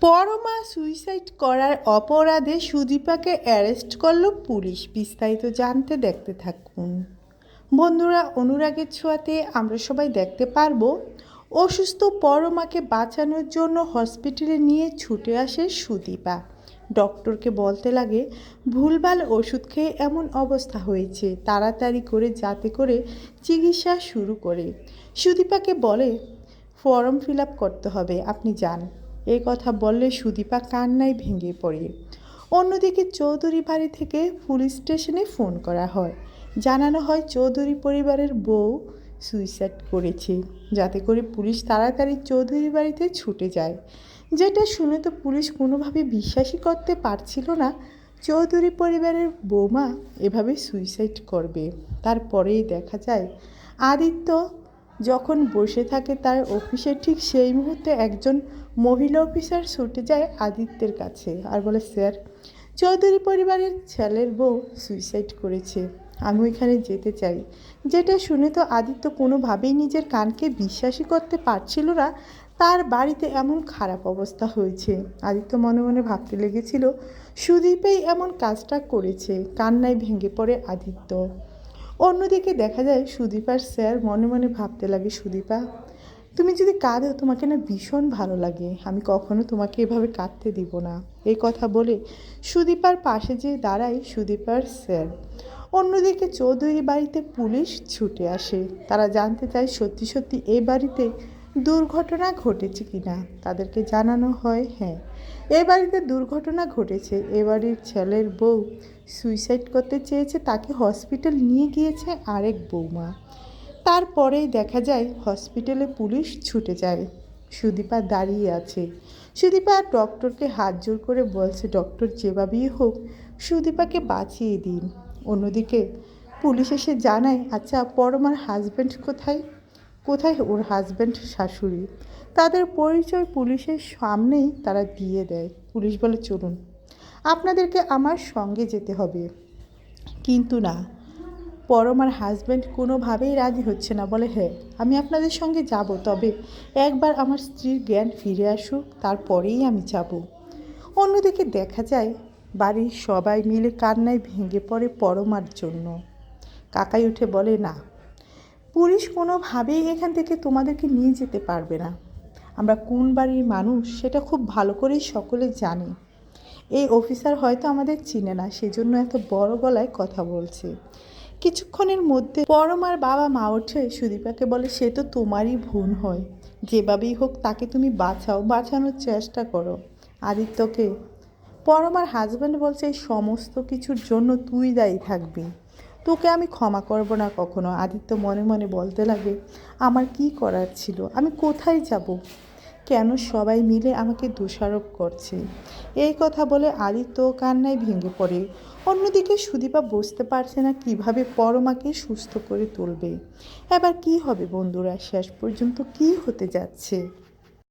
Parama suicide করার অপরাধে সুদীপাকে arrest করল পুলিশ। বিস্তারিত জানতে দেখতে থাকুন বন্ধুরা। অনুরাগের ছোঁয়াতে আমরা সবাই দেখতে পারবো অসুস্থ পরমাকে বাঁচানোর জন্য হসপিটালে নিয়ে ছুটে আসে সুদীপা। ডক্টরকে বলতে লাগে ভুলভাল ওষুধ খেয়ে এমন অবস্থা হয়েছে, তাড়াতাড়ি করে যাতে করে চিকিৎসা শুরু করে। সুদীপাকে বলে ফর্ম ফিল আপ করতে হবে, আপনি যান। এই কথা বললে সুদীপা কান্নায় ভেঙে পড়ে। অন্যদিকে চৌধুরী বাড়ি থেকে পুলিশ স্টেশনে ফোন করা হয়। জানানো হয় চৌধুরী পরিবারের বউ সুইসাইড করেছে, যাতে করে পুলিশ তাড়াতাড়ি চৌধুরী বাড়িতে ছুটে যায়। যেটা শুনে তো পুলিশ কোনোভাবে বিশ্বাসই করতে পারছিল না চৌধুরী পরিবারের বৌমা এভাবে সুইসাইড করবে। তারপরেই দেখা যায় আদিত্য যখন বসে থাকে তার অফিসে, ঠিক সেই মুহূর্তে একজন মহিলা অফিসার ছুটে যায় আদিত্যের কাছে আর বলে, স্যার, চৌধুরী পরিবারের ছেলের বউ সুইসাইড করেছে, আমি ওইখানে যেতে চাই। যেটা শুনে তো আদিত্য কোনোভাবেই নিজের কানকে বিশ্বাসই করতে পারছিল না তার বাড়িতে এমন খারাপ অবস্থা হয়েছে। আদিত্য মনে মনে ভাবতে লেগেছিল সুদীপই এমন কাজটা করেছে। কান্নায় ভেঙে পড়ে আদিত্য। অন্যদিকে দেখা যায় সুদীপার স্যার মনে মনে ভাবতে লাগে, সুদীপা, তুমি যদি কাঁদো তোমাকে না ভীষণ ভালো লাগে, আমি কখনো তোমাকে এভাবে কাঁদতে দিব না। এই কথা বলে সুদীপার পাশে যে দাঁড়ায় সুদীপার স্যার। অন্যদিকে চৌধুরী বাড়িতে পুলিশ ছুটে আসে। তারা জানতে চায় সত্যি সত্যি এই বাড়িতে দুর্ঘটনা ঘটেছে কিনা। তাদেরকে জানানো হয়, হ্যাঁ, এ বাড়িতে দুর্ঘটনা ঘটেছে। এ বাড়ির ছেলের বউ সুইসাইড করতে চেয়েছে, তাকে হসপিটাল নিয়ে গিয়েছে আরেক বৌমা। তারপরেই দেখা যায় হসপিটালে পুলিশ ছুটে যায়। সুদীপা দাঁড়িয়ে আছে। সুদীপা ডক্টরকে হাত জোর করে বলছে, ডক্টর, যেভাবেই হোক সুদীপাকে বাঁচিয়ে দিন। অন্যদিকে পুলিশ এসে জানায়, আচ্ছা, পরমার হাজব্যান্ড কোথায়? কোথায় ওর হাজব্যান্ড, শাশুড়ি? তাদের পরিচয় পুলিশের সামনেই তারা দিয়ে দেয়। পুলিশ বলে, চলুন, আপনাদেরকে আমার সঙ্গে যেতে হবে। কিন্তু না, পরমার হাজব্যান্ড কোনোভাবেই রাজি হচ্ছে না। বলে, হ্যাঁ, আমি আপনাদের সঙ্গে যাব, তবে একবার আমার স্ত্রীর জ্ঞান ফিরে আসুক, তারপরেই আমি যাব। অন্যদিকে দেখা যায় বাড়ির সবাই মিলে কান্নায় ভেঙে পড়ে পরমার জন্য। কাকাই উঠে বলে, না, পুলিশ কোনোভাবেই এখান থেকে তোমাদেরকে নিয়ে যেতে পারবে না। আমরা কোন বাড়ির মানুষ সেটা খুব ভালো করেই সকলে জানে। এই অফিসার হয়তো আমাদের চিনে না, সেজন্য এত বড় গলায় কথা বলছে। কিছুক্ষণের মধ্যে পরমার বাবা মা ওঠে সুদীপাকে বলে, সে তো তোমারই ভুল হয়, যেভাবেই হোক তাকে তুমি বাঁচাও, বাঁচানোর চেষ্টা করো। আদিত্যকে পরমার হাজব্যান্ড বলছে, এই সমস্ত কিছুর জন্য তুই দায়ী থাকবি, তোকে আমি ক্ষমা করব না কখনো। আদিত্য মনে মনে বলতে লাগে, আমার কি করার ছিল, আমি কোথায় যাব, কেন সবাই মিলে আমাকে দোষারোপ করছে। এই কথা বলে আদিত্য কান্নায় ভেঙে পড়ে। অন্যদিকে সুদীপা বুঝতে পারছে না কিভাবে পরমাকে সুস্থ করে তুলবে। এবার কি হবে বন্ধুরা, শেষ পর্যন্ত কি হতে যাচ্ছে?